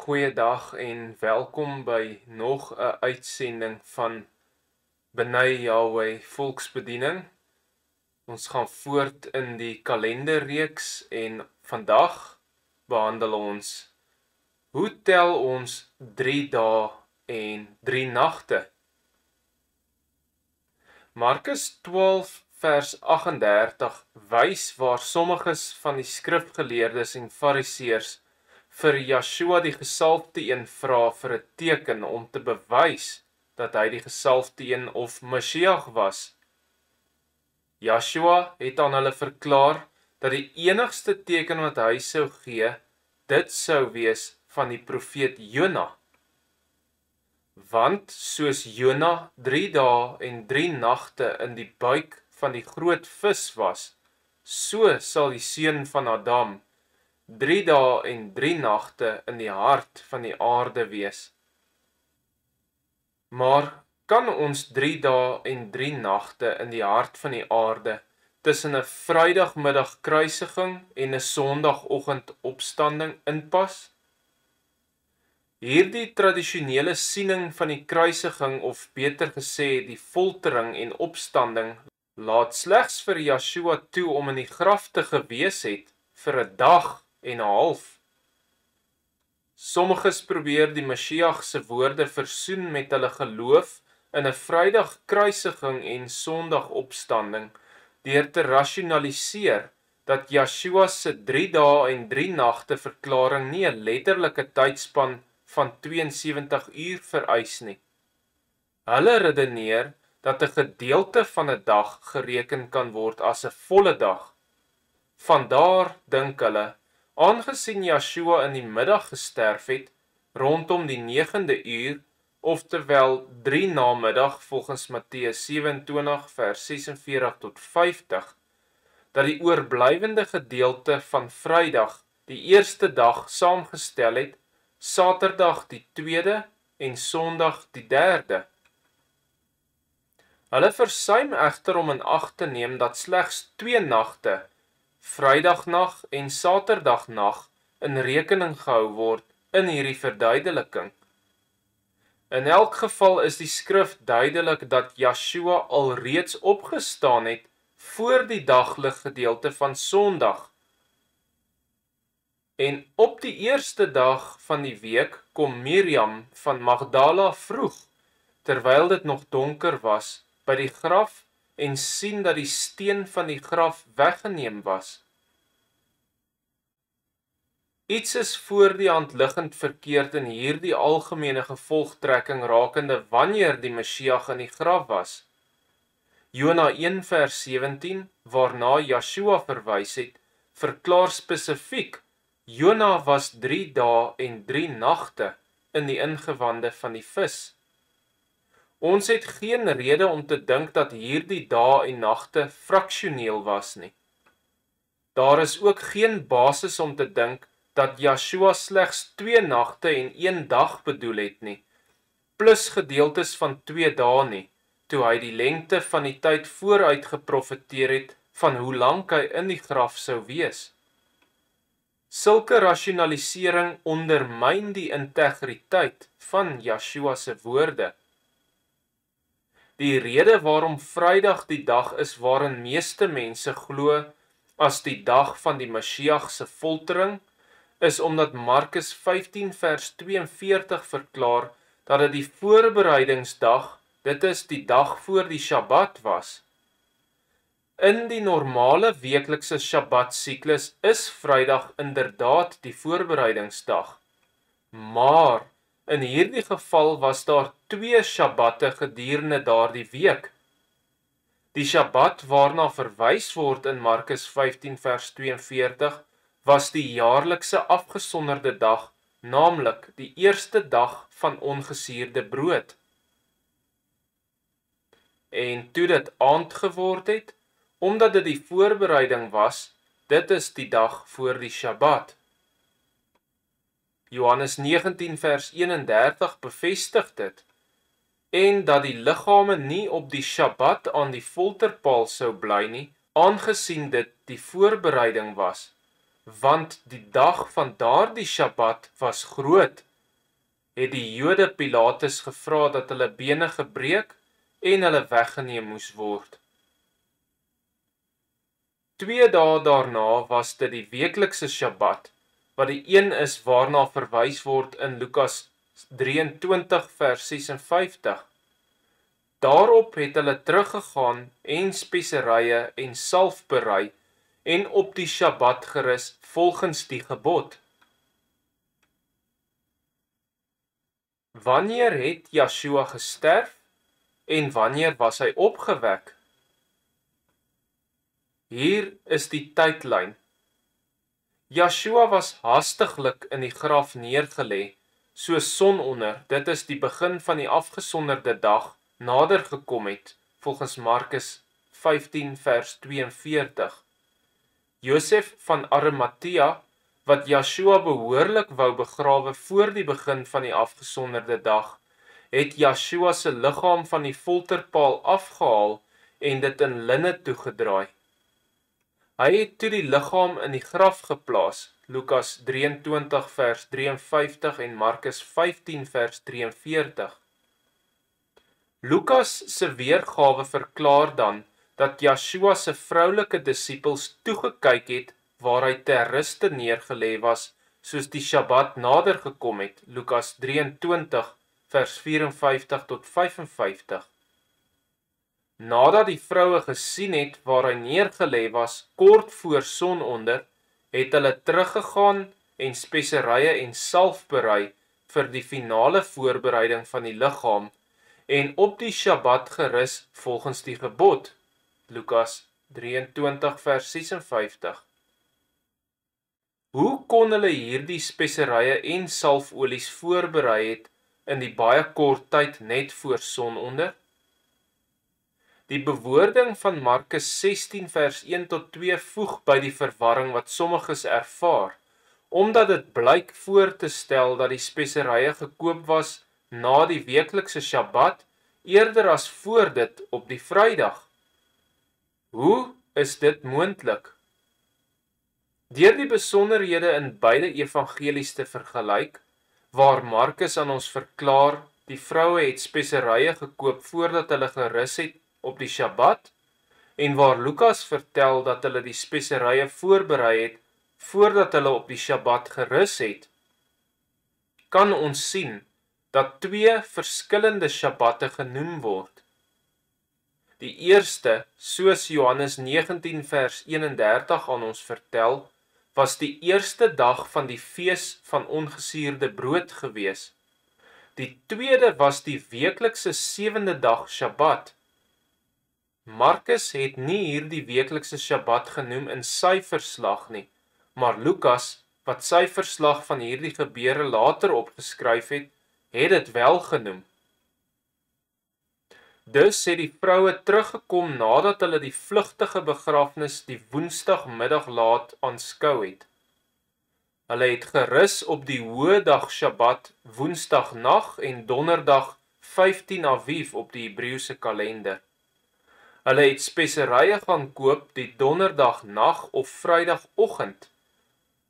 Goeiedag en welkom by nog 'n uitsending van Benei Yahweh Volksbediening. Ons gaan voort in die kalenderreeks en vandag behandel ons hoe tel ons 3 dae en 3 nagte. Markus 12 vers 38 wys waar sommiges van die skrifgeleerdes en fariseërs vir Yeshua die gesalfde een vra vir 'n teken om te bewys dat hy die gesalfde een of Messias was. Yeshua het aan hulle verklaar dat die enigste teken wat hy sou gee, dit sou wees van die profeet Jona. Want soos Jona 3 dae en 3 nagte in die buik van die groot vis was, so sal die seun van Adam 3 dae en 3 nagte in die hart van die aarde wees. Maar kan ons 3 dae en 3 nagte in die hart van die aarde tussen 'n Vrydagmiddag kruisiging en 'n Sondagoggend opstanding inpas? Hierdie tradisionele siening van die kruisiging, of beter gesê die foltering en opstanding, laat slegs vir Yeshua toe om in die graf te gewees het vir 'n dag en 'n half. Sommiges probeer die Messias se woorde versoen met hulle geloof in 'n Vrydag kruisiging en Sondag opstanding deur te rasionaliseer dat Yeshua se 3 dae en 3 nagte verklaring nie 'n letterlike tydspan van 72 uur vereis nie. Hulle redeneer dat 'n gedeelte van 'n dag gereken kan word as 'n volle dag. Vandaar dink hulle, aangesien Yeshua in die middag gesterf het, rondom die 9de uur, oftewel 3 namiddag volgens Matteus 27 vers 46 tot 50, dat die oorblywende gedeelte van Vrydag die eerste dag saamgestel het, Saterdag die tweede en Sondag die derde. Hulle versuim egter om in ag te neem dat slegs 2 nagte, Vrydagnag en Saterdagnag, in rekening gehou word in hierdie verduideliking. In elk geval is die skrif duidelik dat Yeshua alreeds opgestaan het voor die dagliggedeelte van Sondag. En op die eerste dag van die week kom Miriam van Magdala vroeg, terwyl dit nog donker was, by die graf en sien dat die steen van die graf weggeneem was. Iets is voor die hand liggend verkeerd in hierdie algemene gevolgtrekking rakende wanneer die Messias in die graf was. Jona 1 vers 17, waarna Yeshua verwys het, verklaar spesifiek, Jona was 3 dae en 3 nagte in die ingewande van die vis. Ons het geen rede om te dink dat hierdie dae en nagte fraksioneel was nie. Daar is ook geen basis om te dink dat Yeshua slegs 2 nagte en 1 dag bedoel het nie, plus gedeeltes van 2 dae nie, toe hy die lengte van die tyd vooruit geprofeteer het van hoe lank hy in die graf sou wees. Sulke rasionalisering ondermyn die integriteit van Yeshua se woorde. Die rede waarom Vrydag die dag is waarin meeste mense glo as die dag van die Messias se foltering, is omdat Markus 15 vers 42 verklaar dat dit die voorbereidingsdag, dit is die dag voor die Shabbat was. In die normale weeklikse Shabbat siklus is Vrydag inderdaad die voorbereidingsdag, maar in hierdie geval was daar 2 Shabbatte gedurende daardie week. Die Shabbat waarna verwys word in Markus 15 vers 42 was die jaarlikse afgesonderde dag, naamlik die eerste dag van ongesuurde brood. En toe dit aand geword het, omdat dit die voorbereiding was, dit is die dag voor die Shabbat. Johannes 19 vers 31 bevestig dit, en dat die liggame nie op die Shabbat aan die folterpaal sou bly nie, aangesien dit die voorbereiding was, want die dag van daardie Shabbat was groot het die Jode Pilatus gevra dat hulle bene gebreek en hulle weggeneem moes word. 2 dae daarna was dit die weeklikse Sabbat, wat die een is waarna verwys word in Lukas 23 vers 56. Daarop het hulle teruggegaan en speserye en salf berei en op die Sabbat gerus volgens die gebod. Wanneer het Yeshua gesterf en wanneer was hy opgewek? Hier is die tydlyn. Yeshua was haastiglik in die graf neergelê, so sononder, dit is die begin van die afgesonderde dag, nader gekom het, volgens Markus 15 vers 42. Josef van Arimatea, wat Yeshua behoorlik wou begrawe voor die begin van die afgesonderde dag, het Yeshua se liggaam van die folterpaal afgehaal en dit in linne toegedraai. Hy het toe die liggaam in die graf geplaas, Lukas 23 vers 53 en Markus 15 vers 43. Lukas se weergawe verklaar dan dat Yeshua se vroulike disippels toegekyk het waar hy ter ruste neergelê was, soos die Sabbat nader gekom het, Lukas 23 vers 54 tot 55. Nadat die vroue gesien het waar hy neergelê was, kort voor sononder, het hulle teruggegaan en speserye en salf berei vir die finale voorbereiding van die liggaam en op die Sabbat gerus volgens die gebod, Lukas 23 vers 56. Hoe kon hulle hierdie speserye en salfolies voorberei het in die baie kort tyd net voor sononder? Die bewoording van Markus 16 vers 1 tot 2 voeg by die verwarring wat sommiges ervaar, omdat dit blyk voor te stel dat die speserye gekoop was na die weeklikse Sabbat, eerder as voor dit op die Vrydag. Hoe is dit moontlik? Deur die besonderhede in beide evangelies te vergelyk, waar Markus aan ons verklaar, die vroue het speserye gekoop voordat hulle gerus het op die Sabbat, en waar Lukas vertel dat hulle die speserye voorberei het voordat hulle op die Sabbat gerus het, kan ons sien dat 2 verskillende Sabbatte genoem word. Die eerste, soos Johannes 19 vers 31 aan ons vertel, was die eerste dag van die fees van ongesuurde brood gewees. Die tweede was die weeklikse 7de dag Sabbat. Markus het nie hierdie weeklikse Sabbat genoem in sy verslag nie, maar Lukas, wat sy verslag van hierdie gebeure later opgeskryf het dit wel genoem. Dus het die vroue teruggekom nadat hulle die vlugtige begrafnis die woensdagmiddag laat aanskou het. Hulle het gerus op die hoë dag Sabbat, woensdagnag en donderdag 15 Aviv op die Hebreëse kalender. Hulle het speserye gaan koop die donderdagnag of vrydagoggend.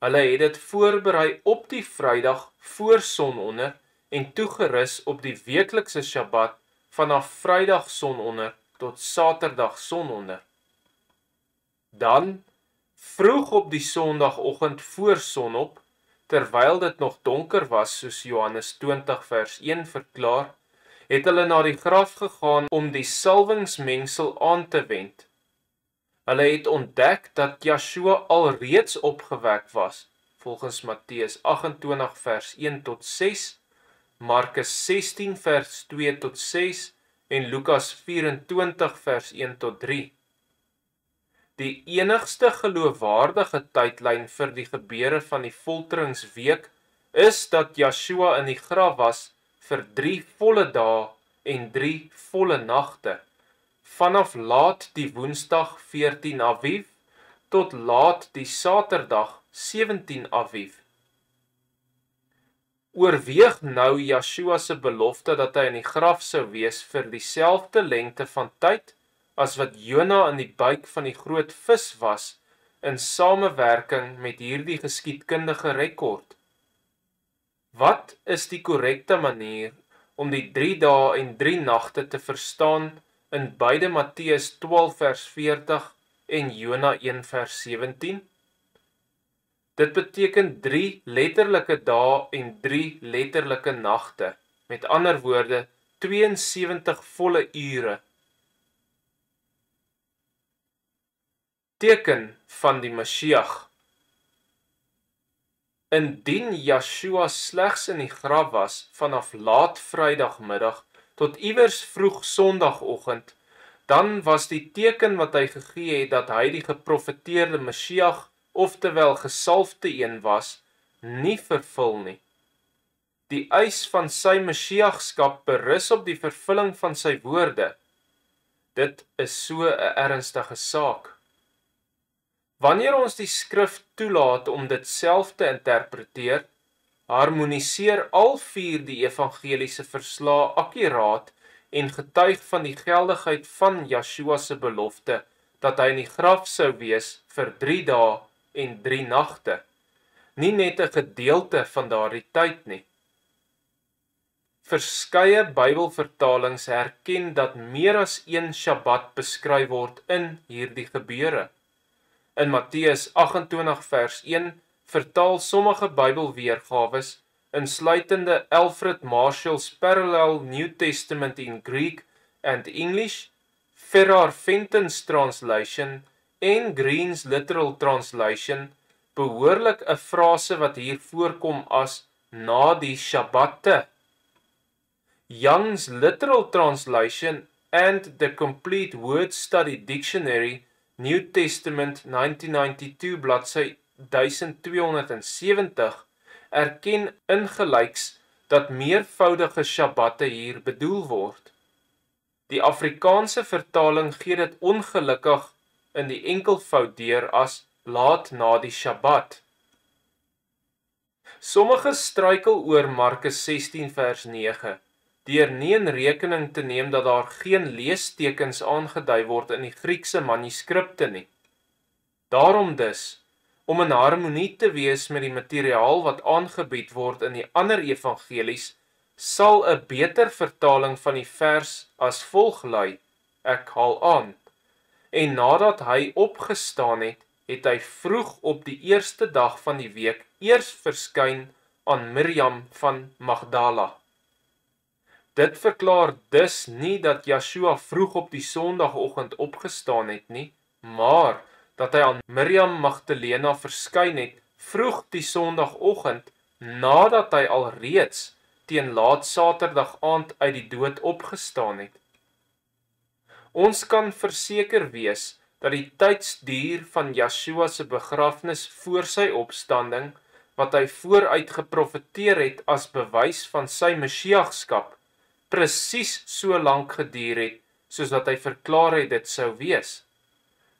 Hulle het dit voorberei op die Vrydag voor sononder en toegerus op die weeklikse Sabbat vanaf Vrydag sononder tot Saterdag sononder. Dan, vroeg op die Sondagoggend voor sonop, terwyl dit nog donker was, soos Johannes 20 vers 1 verklaar, het hulle na die graf gegaan om die salwingsmengsel aan te wend. Hulle het ontdek dat Yeshua alreeds opgewek was, volgens Matteus 28 vers 1 tot 6, Markus 16 vers 2 tot 6 en Lukas 24 vers 1 tot 3. Die enigste geloofwaardige tydlyn vir die gebeure van die folteringsweek is dat Yeshua in die graf was vir 3 volle dae en 3 volle nagte, vanaf laat die Woensdag 14 Aviv tot laat die Saterdag 17 Aviv. Oorweeg nou Yeshua se belofte dat hy in die graf sou wees vir dieselfde lengte van tyd as wat Jona in die buik van die groot vis was in samewerking met hierdie geskiedkundige rekord. Wat is die korrekte manier om die 3 dae en 3 nagte te verstaan in beide Matteus 12 vers 40 en Jona 1 vers 17? Dit beteken 3 letterlike dae en 3 letterlike nagte. Met ander woorde, 72 volle ure. Teken van die Messias. Indien Yeshua slegs in die graf was vanaf laat Vrydagmiddag tot iewers vroeg Sondagoggend, dan was die teken wat hy gegee het dat hy die geprofeteerde Messias, oftewel gesalfde een was, nie vervul nie. Die eis van sy Messiaskap berus op die vervulling van sy woorde. Dit is so 'n ernstige saak. Wanneer ons die skrif toelaat om dit self te interpreteer, harmoniseer al 4 die evangeliese verslae akkuraat en getuig van die geldigheid van Yeshua se belofte dat hy in die graf sou wees vir 3 dae en 3 nagte, nie net 'n gedeelte van daardie tyd nie. Verskeie Bybelvertalings herken dat meer as een Shabbat beskryf word in hierdie gebeure. In Matteus 28 vers 1 vertaal sommige Bybelweergawes, insluitende Alfred Marshall's Parallel New Testament in Greek and English, Farrar Fenton's translation en Green's literal translation, behoorlik 'n frase wat hier voorkom as na die Shabbatte. Young's literal translation and the Complete Word Study Dictionary, New Testament 1992 bladsy 1270, erken ingelyks dat meervoudige Shabbatte hier bedoel word. Die Afrikaanse vertaling gee dit ongelukkig in die enkelvoud deur as laat na die Shabbat. Sommige struikel oor Markus 16 vers 9, deur nie in rekening te neem dat daar geen leestekens aangedui word in die Griekse manuskripte nie. Daarom dus, om in harmonie te wees met die materiaal wat aangebied word in die ander evangelies, sal 'n beter vertaling van die vers as volg lui, ek haal aan. En nadat hy opgestaan het, het hy vroeg op die eerste dag van die week eers verskyn aan Miriam van Magdala. Dit verklaar dus nie dat Yeshua vroeg op die Sondagoggend opgestaan het nie, maar dat hy aan Miriam Magdalena verskyn het vroeg die Sondagoggend nadat hy alreeds teen laat Saterdag aand uit die dood opgestaan het. Ons kan verseker wees dat die tydsduur van Yeshua se begrafnis voor sy opstanding, wat hy vooruit geprofeteer het as bewys van sy Messiaskap, presies so lank geduur het, soos wat hy verklaar het dit sou wees,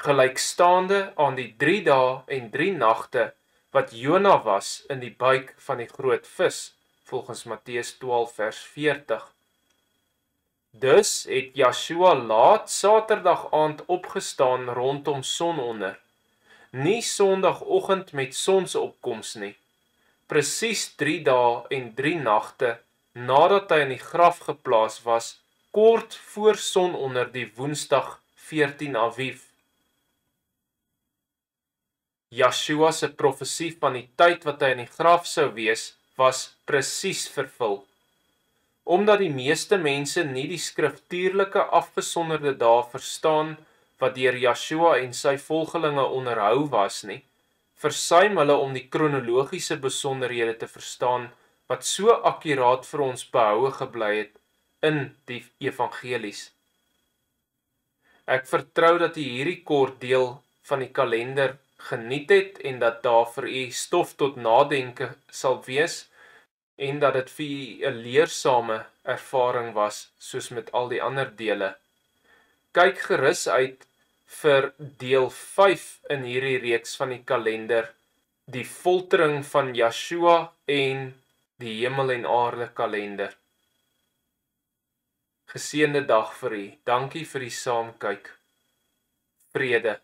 gelykstaande aan die 3 dae en 3 nagte wat Jona was in die buik van die groot vis, volgens Matteus 12 vers 40. Dus het Yeshua laat Saterdag aand opgestaan rondom sononder, nie Sondagoggend met sonsopkoms nie, presies 3 dae en 3 nagte nadat hy in die graf geplaas was, kort voor sononder die Woensdag 14 Aviv. Yeshua se profesie van die tyd wat hy in die graf sou wees, was presies vervul. Omdat die meeste mense nie die skriftuurlike afgesonderde dae verstaan wat deur Yeshua en sy volgelinge onderhou was nie, versuim hulle om die kronologiese besonderhede te verstaan wat so akkuraat vir ons behoue gebly het in die evangelies. Ek vertrou dat u hierdie kort deel van die kalender geniet het en dat daar vir u stof tot nadenke sal wees en dat dit vir u 'n leersame ervaring was soos met al die ander dele. Kyk gerus uit vir deel 5 in hierdie reeks van die kalender, die foltering van Yeshua en die hemel en aarde kalender. Geseënde dag vir u. Dankie vir die saamkyk. Vrede.